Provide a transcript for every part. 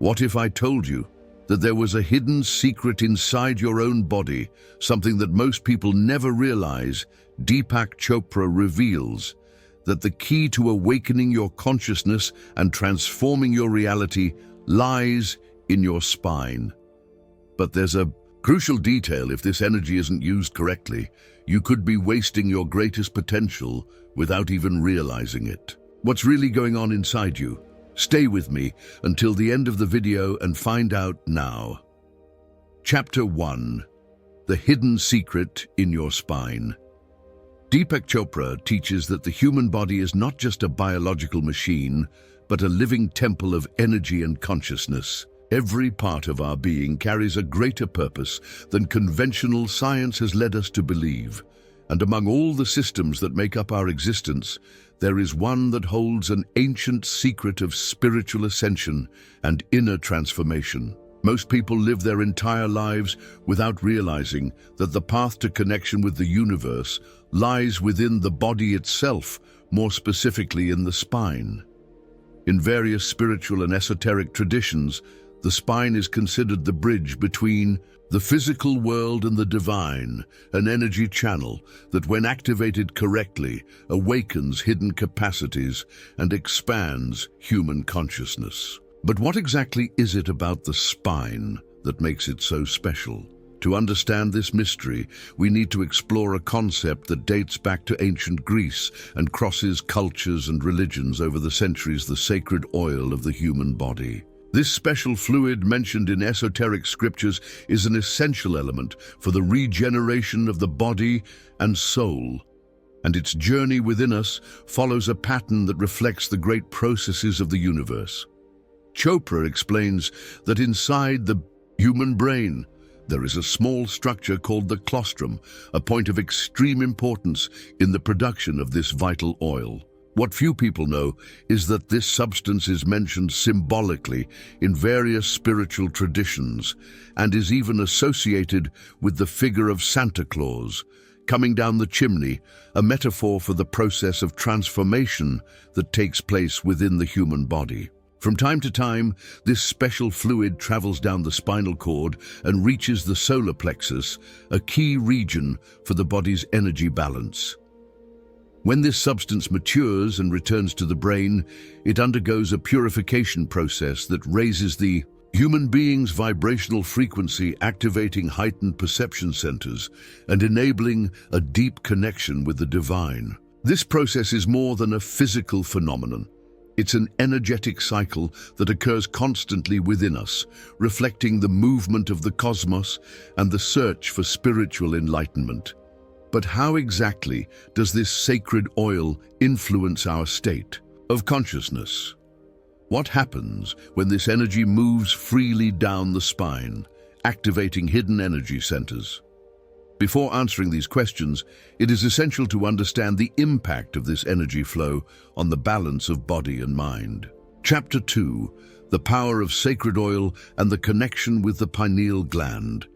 What if I told you that there was a hidden secret inside your own body, something that most people never realize? Deepak Chopra reveals that the key to awakening your consciousness and transforming your reality lies in your spine. But there's a crucial detail: if this energy isn't used correctly, you could be wasting your greatest potential without even realizing it. What's really going on inside you? Stay with me until the end of the video and find out now. Chapter 1. The Hidden Secret in Your Spine. Deepak Chopra teaches that the human body is not just a biological machine, but a living temple of energy and consciousness. Every part of our being carries a greater purpose than conventional science has led us to believe. And among all the systems that make up our existence, there is one that holds an ancient secret of spiritual ascension and inner transformation. Most people live their entire lives without realizing that the path to connection with the universe lies within the body itself, more specifically in the spine. In various spiritual and esoteric traditions, the spine is considered the bridge between the physical world and the divine, an energy channel that, when activated correctly, awakens hidden capacities and expands human consciousness. But what exactly is it about the spine that makes it so special? To understand this mystery, we need to explore a concept that dates back to ancient Greece and crosses cultures and religions over the centuries: the sacred oil of the human body. This special fluid mentioned in esoteric scriptures is an essential element for the regeneration of the body and soul, and its journey within us follows a pattern that reflects the great processes of the universe. Chopra explains that inside the human brain, there is a small structure called the colostrum, a point of extreme importance in the production of this vital oil. What few people know is that this substance is mentioned symbolically in various spiritual traditions and is even associated with the figure of Santa Claus coming down the chimney, a metaphor for the process of transformation that takes place within the human body. From time to time, this special fluid travels down the spinal cord and reaches the solar plexus, a key region for the body's energy balance. When this substance matures and returns to the brain, it undergoes a purification process that raises the human being's vibrational frequency, activating heightened perception centers and enabling a deep connection with the divine. This process is more than a physical phenomenon. It's an energetic cycle that occurs constantly within us, reflecting the movement of the cosmos and the search for spiritual enlightenment. But how exactly does this sacred oil influence our state of consciousness? What happens when this energy moves freely down the spine, activating hidden energy centers? Before answering these questions, it is essential to understand the impact of this energy flow on the balance of body and mind. Chapter 2. The Power of Sacred Oil and the Connection with the Pineal Gland.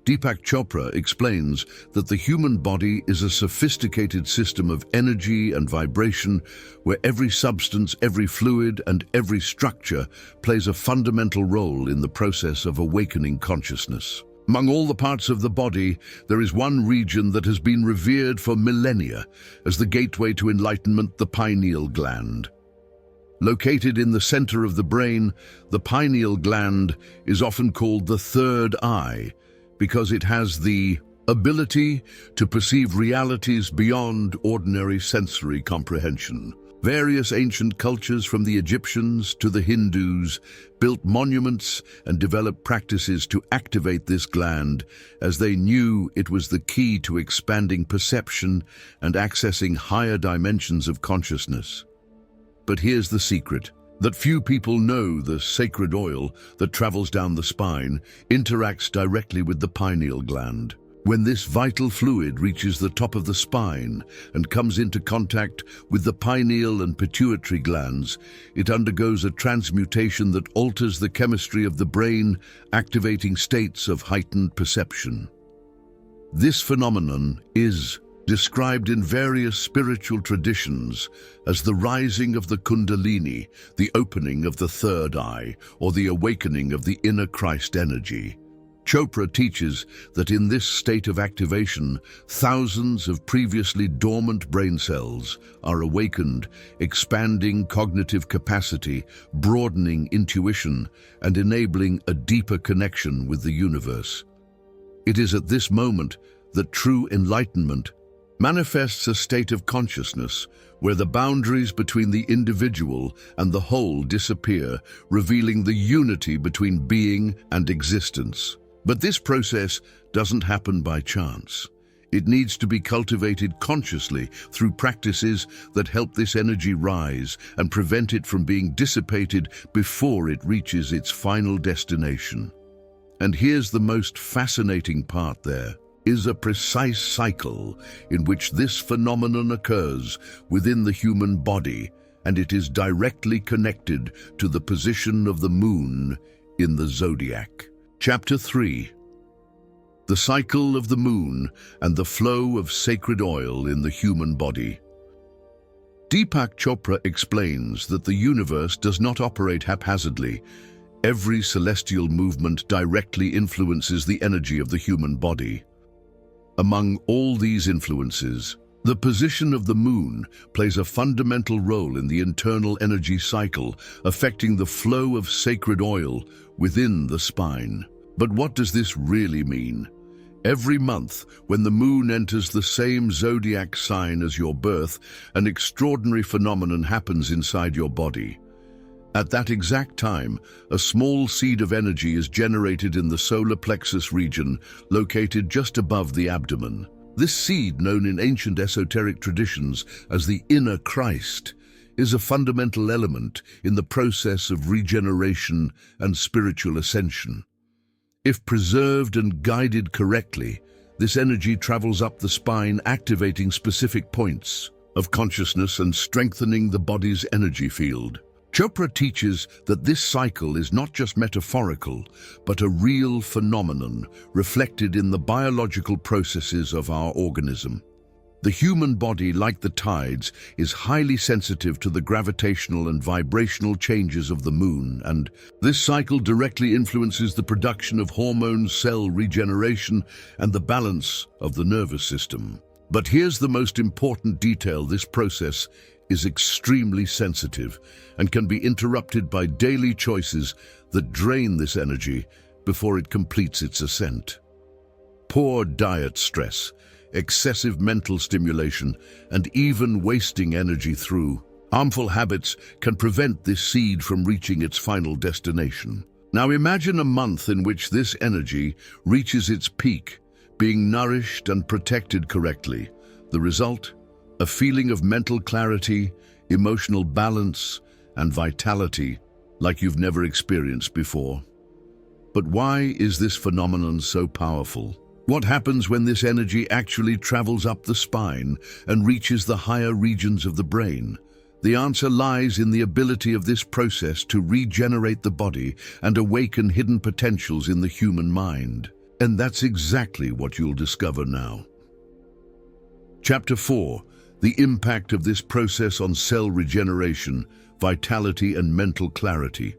Deepak Chopra explains that the human body is a sophisticated system of energy and vibration where every substance, every fluid, and every structure plays a fundamental role in the process of awakening consciousness. Among all the parts of the body, there is one region that has been revered for millennia as the gateway to enlightenment: the pineal gland. Located in the center of the brain, the pineal gland is often called the third eye because it has the ability to perceive realities beyond ordinary sensory comprehension. Various ancient cultures, from the Egyptians to the Hindus, built monuments and developed practices to activate this gland, as they knew it was the key to expanding perception and accessing higher dimensions of consciousness. But here's the secret: that few people know the sacred oil that travels down the spine interacts directly with the pineal gland. When this vital fluid reaches the top of the spine and comes into contact with the pineal and pituitary glands, it undergoes a transmutation that alters the chemistry of the brain, activating states of heightened perception. This phenomenon is described in various spiritual traditions as the rising of the Kundalini, the opening of the third eye, or the awakening of the inner Christ energy. Chopra teaches that in this state of activation, thousands of previously dormant brain cells are awakened, expanding cognitive capacity, broadening intuition, and enabling a deeper connection with the universe. It is at this moment that true enlightenment manifests a state of consciousness where the boundaries between the individual and the whole disappear, revealing the unity between being and existence. But this process doesn't happen by chance. It needs to be cultivated consciously through practices that help this energy rise and prevent it from being dissipated before it reaches its final destination. And here's the most fascinating part: there is a precise cycle in which this phenomenon occurs within the human body, and it is directly connected to the position of the moon in the zodiac. Chapter 3. The cycle of the moon and the flow of sacred oil in the human body. Deepak Chopra explains that the universe does not operate haphazardly. Every celestial movement directly influences the energy of the human body. Among all these influences, the position of the moon plays a fundamental role in the internal energy cycle, affecting the flow of sacred oil within the spine. But what does this really mean? Every month, when the moon enters the same zodiac sign as your birth, an extraordinary phenomenon happens inside your body. At that exact time, a small seed of energy is generated in the solar plexus region, located just above the abdomen. This seed, known in ancient esoteric traditions as the inner Christ, is a fundamental element in the process of regeneration and spiritual ascension. If preserved and guided correctly, this energy travels up the spine, activating specific points of consciousness and strengthening the body's energy field. Chopra teaches that this cycle is not just metaphorical, but a real phenomenon reflected in the biological processes of our organism. The human body, like the tides, is highly sensitive to the gravitational and vibrational changes of the moon, and this cycle directly influences the production of hormones, cell regeneration, and the balance of the nervous system. But here's the most important detail: this process is extremely sensitive and can be interrupted by daily choices that drain this energy before it completes its ascent. Poor diet, stress, excessive mental stimulation, and even wasting energy through harmful habits can prevent this seed from reaching its final destination. Now imagine a month in which this energy reaches its peak, being nourished and protected correctly. The result? A feeling of mental clarity, emotional balance, and vitality like you've never experienced before. But why is this phenomenon so powerful? What happens when this energy actually travels up the spine and reaches the higher regions of the brain? The answer lies in the ability of this process to regenerate the body and awaken hidden potentials in the human mind. And that's exactly what you'll discover now. Chapter 4. The impact of this process on cell regeneration, vitality, and mental clarity.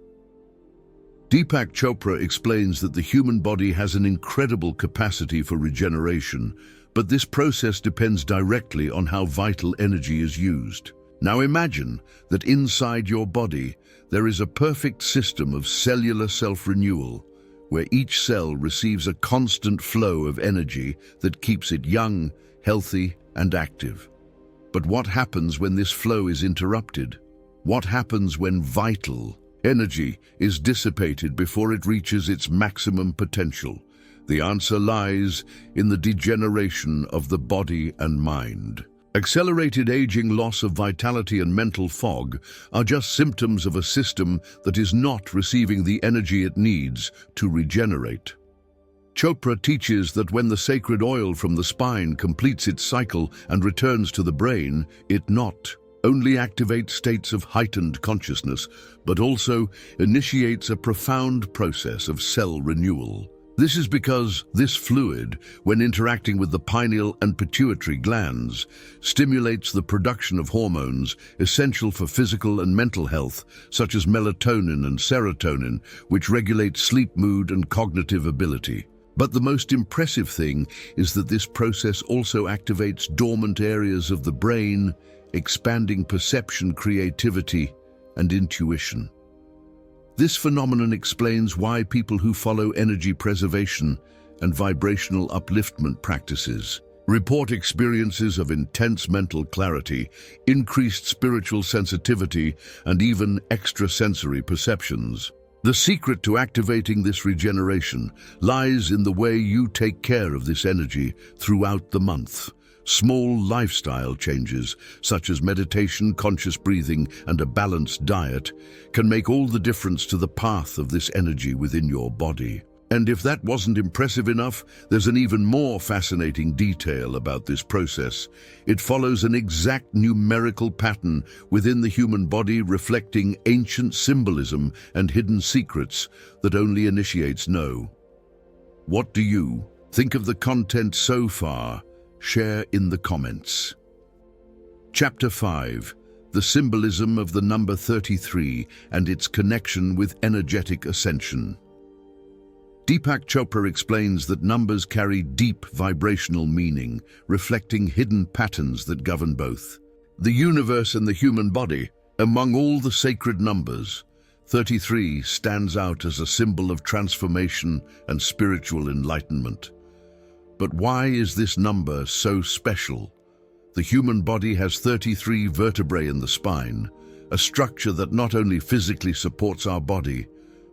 Deepak Chopra explains that the human body has an incredible capacity for regeneration, but this process depends directly on how vital energy is used. Now imagine that inside your body there is a perfect system of cellular self-renewal, where each cell receives a constant flow of energy that keeps it young, healthy, and active. But what happens when this flow is interrupted? What happens when vital energy is dissipated before it reaches its maximum potential? The answer lies in the degeneration of the body and mind. Accelerated aging, loss of vitality, and mental fog are just symptoms of a system that is not receiving the energy it needs to regenerate. Chopra teaches that when the sacred oil from the spine completes its cycle and returns to the brain, it not only activates states of heightened consciousness, but also initiates a profound process of cell renewal. This is because this fluid, when interacting with the pineal and pituitary glands, stimulates the production of hormones essential for physical and mental health, such as melatonin and serotonin, which regulate sleep, mood, and cognitive ability. But the most impressive thing is that this process also activates dormant areas of the brain, expanding perception, creativity, and intuition. This phenomenon explains why people who follow energy preservation and vibrational upliftment practices report experiences of intense mental clarity, increased spiritual sensitivity, and even extrasensory perceptions. The secret to activating this regeneration lies in the way you take care of this energy throughout the month. Small lifestyle changes, such as meditation, conscious breathing, and a balanced diet, can make all the difference to the path of this energy within your body. And if that wasn't impressive enough, there's an even more fascinating detail about this process. It follows an exact numerical pattern within the human body, reflecting ancient symbolism and hidden secrets that only initiates know. What do you think of the content so far? Share in the comments. Chapter 5. The symbolism of the number 33 and its connection with energetic ascension. Deepak Chopra explains that numbers carry deep vibrational meaning, reflecting hidden patterns that govern both the universe and the human body. Among all the sacred numbers, 33 stands out as a symbol of transformation and spiritual enlightenment. But why is this number so special? The human body has 33 vertebrae in the spine, a structure that not only physically supports our body,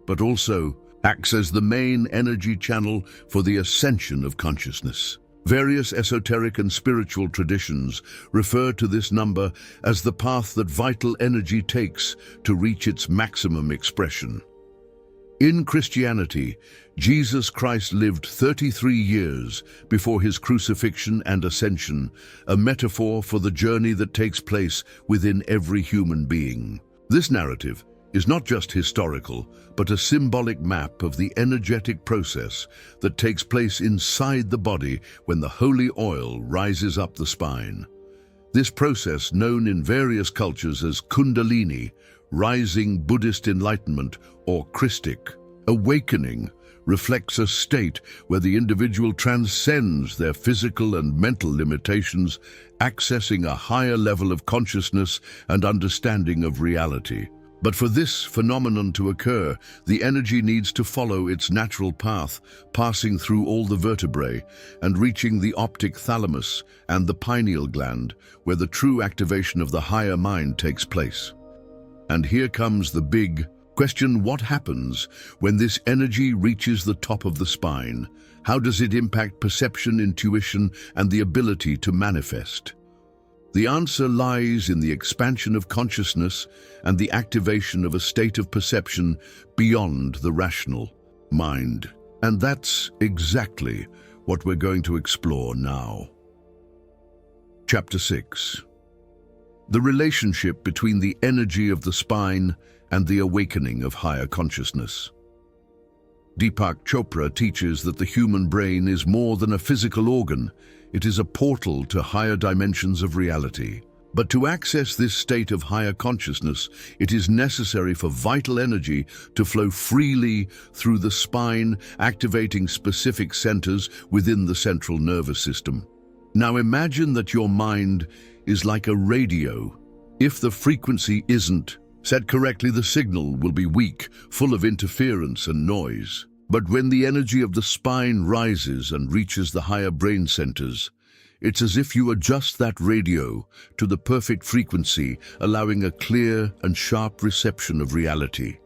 but also acts as the main energy channel for the ascension of consciousness. Various esoteric and spiritual traditions refer to this number as the path that vital energy takes to reach its maximum expression. In Christianity, Jesus Christ lived 33 years before his crucifixion and ascension, a metaphor for the journey that takes place within every human being. This narrative is not just historical, but a symbolic map of the energetic process that takes place inside the body when the holy oil rises up the spine. This process, known in various cultures as Kundalini, rising Buddhist enlightenment, or Christic awakening, reflects a state where the individual transcends their physical and mental limitations, accessing a higher level of consciousness and understanding of reality. But for this phenomenon to occur, the energy needs to follow its natural path, passing through all the vertebrae and reaching the optic thalamus and the pineal gland, where the true activation of the higher mind takes place. And here comes the big question: what happens when this energy reaches the top of the spine? How does it impact perception, intuition, and the ability to manifest? The answer lies in the expansion of consciousness and the activation of a state of perception beyond the rational mind. And that's exactly what we're going to explore now. Chapter 6. The relationship between the energy of the spine and the awakening of higher consciousness. Deepak Chopra teaches that the human brain is more than a physical organ. It is a portal to higher dimensions of reality. But to access this state of higher consciousness, it is necessary for vital energy to flow freely through the spine, activating specific centers within the central nervous system. Now imagine that your mind is like a radio. If the frequency isn't set correctly, the signal will be weak, full of interference and noise. But when the energy of the spine rises and reaches the higher brain centers, it's as if you adjust that radio to the perfect frequency, allowing a clear and sharp reception of reality.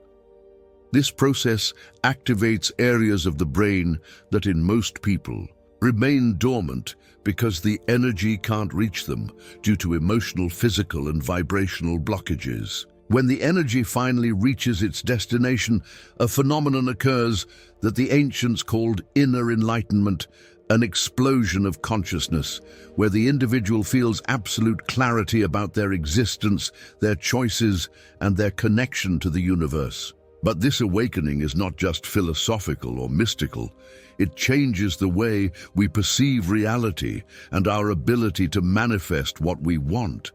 This process activates areas of the brain that in most people remain dormant because the energy can't reach them due to emotional, physical, and vibrational blockages. When the energy finally reaches its destination, a phenomenon occurs that the ancients called inner enlightenment, an explosion of consciousness, where the individual feels absolute clarity about their existence, their choices, and their connection to the universe. But this awakening is not just philosophical or mystical. It changes the way we perceive reality and our ability to manifest what we want.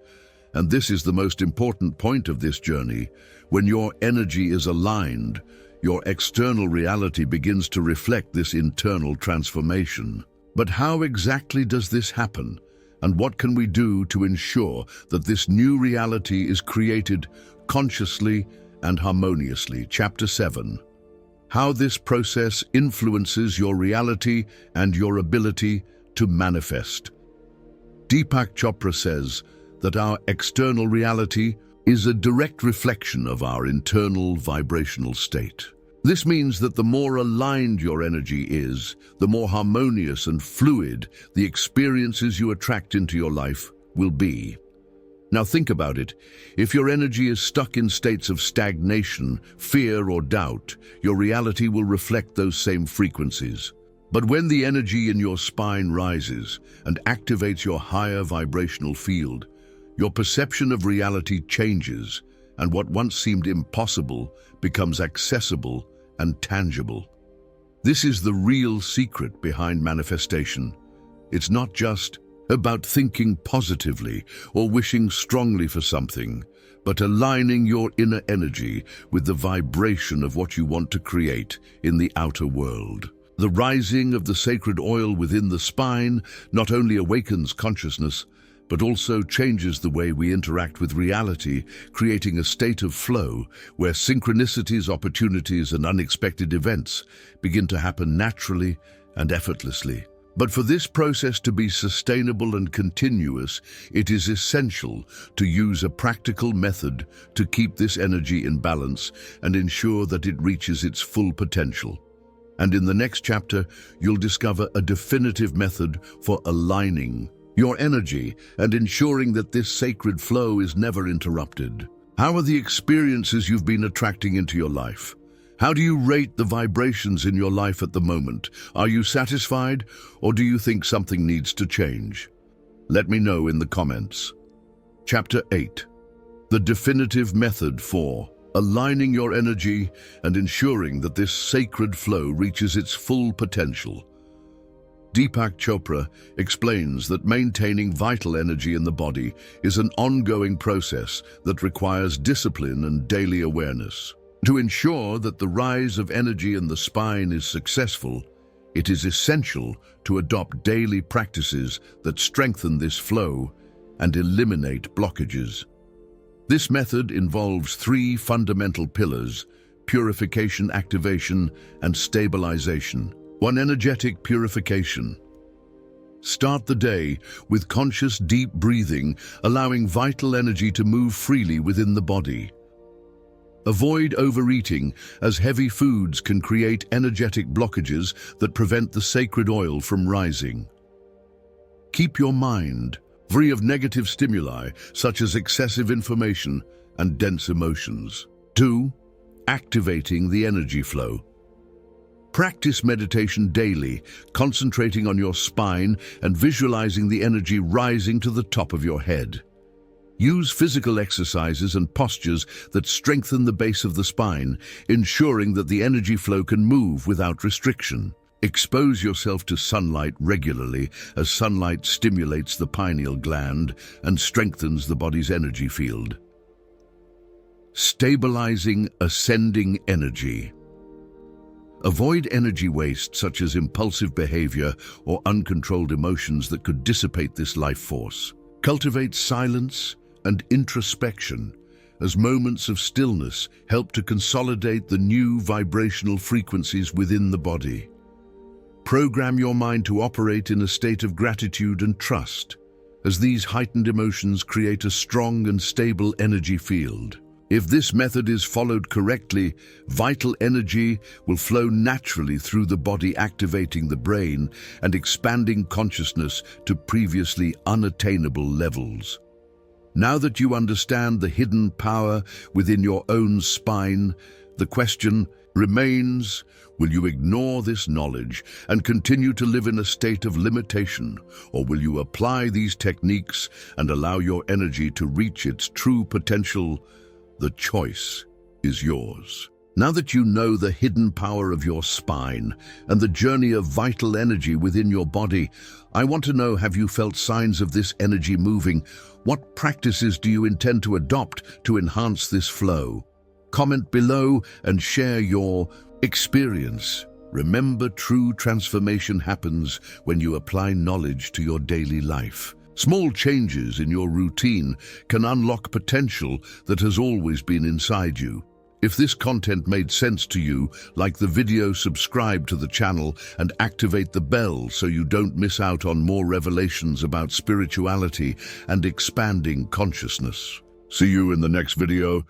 And this is the most important point of this journey. When your energy is aligned, your external reality begins to reflect this internal transformation. But how exactly does this happen? And what can we do to ensure that this new reality is created consciously and harmoniously? Chapter 7. How this process influences your reality and your ability to manifest. Deepak Chopra says that our external reality is a direct reflection of our internal vibrational state. This means that the more aligned your energy is, the more harmonious and fluid the experiences you attract into your life will be. Now think about it. If your energy is stuck in states of stagnation, fear, or doubt, your reality will reflect those same frequencies. But when the energy in your spine rises and activates your higher vibrational field, your perception of reality changes, and what once seemed impossible becomes accessible and tangible. This is the real secret behind manifestation. It's not just about thinking positively or wishing strongly for something, but aligning your inner energy with the vibration of what you want to create in the outer world. The rising of the sacred oil within the spine not only awakens consciousness, but also changes the way we interact with reality, creating a state of flow where synchronicities, opportunities, and unexpected events begin to happen naturally and effortlessly. But for this process to be sustainable and continuous, it is essential to use a practical method to keep this energy in balance and ensure that it reaches its full potential. And in the next chapter, you'll discover a definitive method for aligning your energy and ensuring that this sacred flow is never interrupted. How are the experiences you've been attracting into your life? How do you rate the vibrations in your life at the moment? Are you satisfied, or do you think something needs to change? Let me know in the comments. Chapter 8. The definitive method for aligning your energy and ensuring that this sacred flow reaches its full potential. Deepak Chopra explains that maintaining vital energy in the body is an ongoing process that requires discipline and daily awareness. To ensure that the rise of energy in the spine is successful, it is essential to adopt daily practices that strengthen this flow and eliminate blockages. This method involves 3 fundamental pillars: purification, activation, and stabilization. 1. Energetic purification. Start the day with conscious deep breathing, allowing vital energy to move freely within the body. Avoid overeating, as heavy foods can create energetic blockages that prevent the sacred oil from rising. Keep your mind free of negative stimuli, such as excessive information and dense emotions. 2. Activating the energy flow. Practice meditation daily, concentrating on your spine and visualizing the energy rising to the top of your head. Use physical exercises and postures that strengthen the base of the spine, ensuring that the energy flow can move without restriction. Expose yourself to sunlight regularly, as sunlight stimulates the pineal gland and strengthens the body's energy field. Stabilizing ascending energy. Avoid energy waste, such as impulsive behavior or uncontrolled emotions that could dissipate this life force. Cultivate silence and introspection, as moments of stillness help to consolidate the new vibrational frequencies within the body. Program your mind to operate in a state of gratitude and trust, as these heightened emotions create a strong and stable energy field. If this method is followed correctly, vital energy will flow naturally through the body, activating the brain and expanding consciousness to previously unattainable levels. Now that you understand the hidden power within your own spine, the question remains: will you ignore this knowledge and continue to live in a state of limitation, or will you apply these techniques and allow your energy to reach its true potential? The choice is yours. Now that you know the hidden power of your spine and the journey of vital energy within your body, I want to know, have you felt signs of this energy moving? What practices do you intend to adopt to enhance this flow? Comment below and share your experience. Remember, true transformation happens when you apply knowledge to your daily life. Small changes in your routine can unlock potential that has always been inside you. If this content made sense to you, like the video, subscribe to the channel, and activate the bell so you don't miss out on more revelations about spirituality and expanding consciousness. See you in the next video.